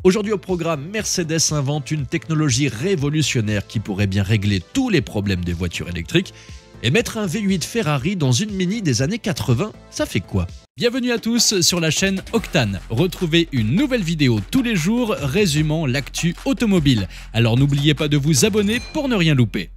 Aujourd'hui au programme, Mercedes invente une technologie révolutionnaire qui pourrait bien régler tous les problèmes des voitures électriques. Et mettre un V8 Ferrari dans une Mini des années 80, ça fait quoi? Bienvenue à tous sur la chaîne Octane. Retrouvez une nouvelle vidéo tous les jours résumant l'actu automobile. Alors n'oubliez pas de vous abonner pour ne rien louper.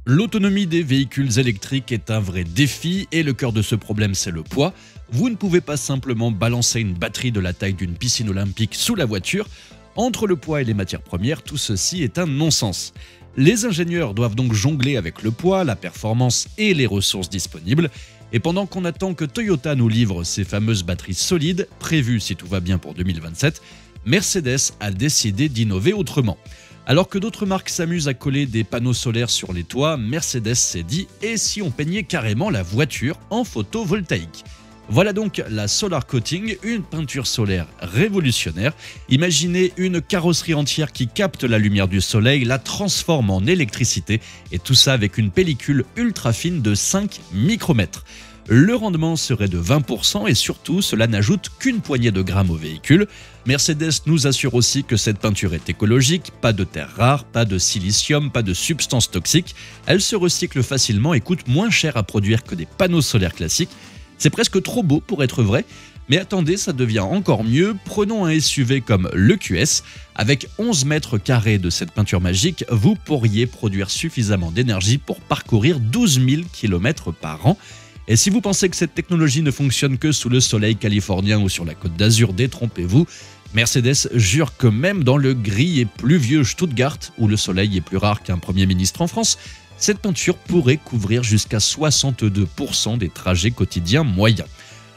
L'autonomie des véhicules électriques est un vrai défi et le cœur de ce problème, c'est le poids. Vous ne pouvez pas simplement balancer une batterie de la taille d'une piscine olympique sous la voiture. Entre le poids et les matières premières, tout ceci est un non-sens. Les ingénieurs doivent donc jongler avec le poids, la performance et les ressources disponibles. Et pendant qu'on attend que Toyota nous livre ses fameuses batteries solides, prévues si tout va bien pour 2027, Mercedes a décidé d'innover autrement. Alors que d'autres marques s'amusent à coller des panneaux solaires sur les toits, Mercedes s'est dit « et si on peignait carrément la voiture en photovoltaïque ?» Voilà donc la Solar Coating, une peinture solaire révolutionnaire. Imaginez une carrosserie entière qui capte la lumière du soleil, la transforme en électricité et tout ça avec une pellicule ultra fine de 5 micromètres. Le rendement serait de 20% et surtout cela n'ajoute qu'une poignée de grammes au véhicule. Mercedes nous assure aussi que cette peinture est écologique, pas de terres rares, pas de silicium, pas de substances toxiques. Elle se recycle facilement et coûte moins cher à produire que des panneaux solaires classiques. C'est presque trop beau pour être vrai, mais attendez, ça devient encore mieux. Prenons un SUV comme le QS. Avec 11 mètres carrés de cette peinture magique, vous pourriez produire suffisamment d'énergie pour parcourir 12 000 km par an. Et si vous pensez que cette technologie ne fonctionne que sous le soleil californien ou sur la Côte d'Azur, détrompez-vous. Mercedes jure que même dans le gris et pluvieux Stuttgart, où le soleil est plus rare qu'un Premier ministre en France, cette peinture pourrait couvrir jusqu'à 62% des trajets quotidiens moyens.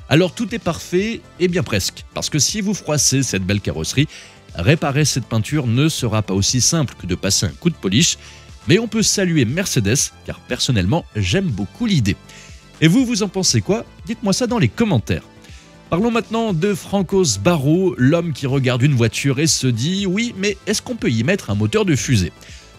Alors tout est parfait, et bien presque, parce que si vous froissez cette belle carrosserie, réparer cette peinture ne sera pas aussi simple que de passer un coup de polish, mais on peut saluer Mercedes, car personnellement j'aime beaucoup l'idée. Et vous, vous en pensez quoi? Dites-moi ça dans les commentaires. Parlons maintenant de Franco Sbarro, l'homme qui regarde une voiture et se dit « oui, mais est-ce qu'on peut y mettre un moteur de fusée ?»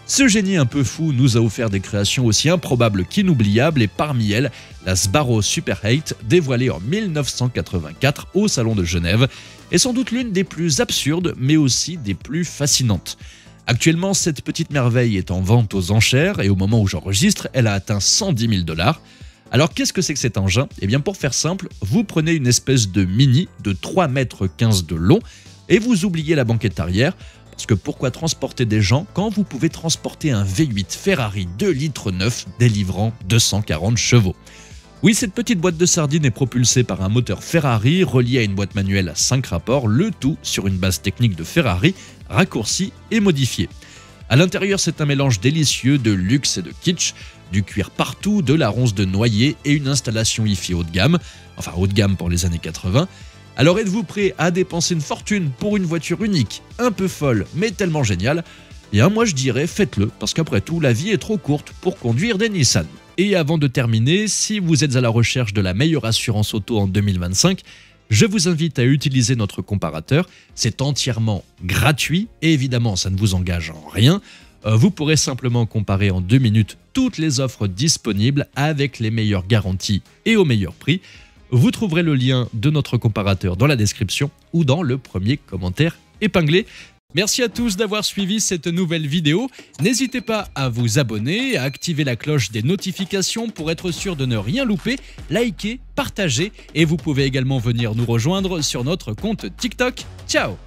Ce génie un peu fou nous a offert des créations aussi improbables qu'inoubliables et parmi elles, la Sbarro Super 8 dévoilée en 1984 au Salon de Genève est sans doute l'une des plus absurdes mais aussi des plus fascinantes. Actuellement, cette petite merveille est en vente aux enchères et au moment où j'enregistre, elle a atteint 110 000 $. Alors qu'est-ce que c'est que cet engin? Eh bien pour faire simple, vous prenez une espèce de Mini de 3,15 mètres de long et vous oubliez la banquette arrière. Parce que pourquoi transporter des gens quand vous pouvez transporter un V8 Ferrari 2,9 litres délivrant 240 chevaux? Oui, cette petite boîte de sardines est propulsée par un moteur Ferrari relié à une boîte manuelle à 5 rapports, le tout sur une base technique de Ferrari, raccourcie et modifiée. À l'intérieur, c'est un mélange délicieux de luxe et de kitsch, du cuir partout, de la ronce de noyer et une installation hi-fi haut de gamme, enfin haut de gamme pour les années 80. Alors êtes-vous prêt à dépenser une fortune pour une voiture unique, un peu folle mais tellement géniale? Bien moi je dirais faites-le, parce qu'après tout la vie est trop courte pour conduire des Nissan. Et avant de terminer, si vous êtes à la recherche de la meilleure assurance auto en 2025, je vous invite à utiliser notre comparateur, c'est entièrement gratuit et évidemment ça ne vous engage en rien. Vous pourrez simplement comparer en 2 minutes toutes les offres disponibles avec les meilleures garanties et au meilleur prix. Vous trouverez le lien de notre comparateur dans la description ou dans le premier commentaire épinglé. Merci à tous d'avoir suivi cette nouvelle vidéo. N'hésitez pas à vous abonner, à activer la cloche des notifications pour être sûr de ne rien louper, liker, partager et vous pouvez également venir nous rejoindre sur notre compte TikTok. Ciao!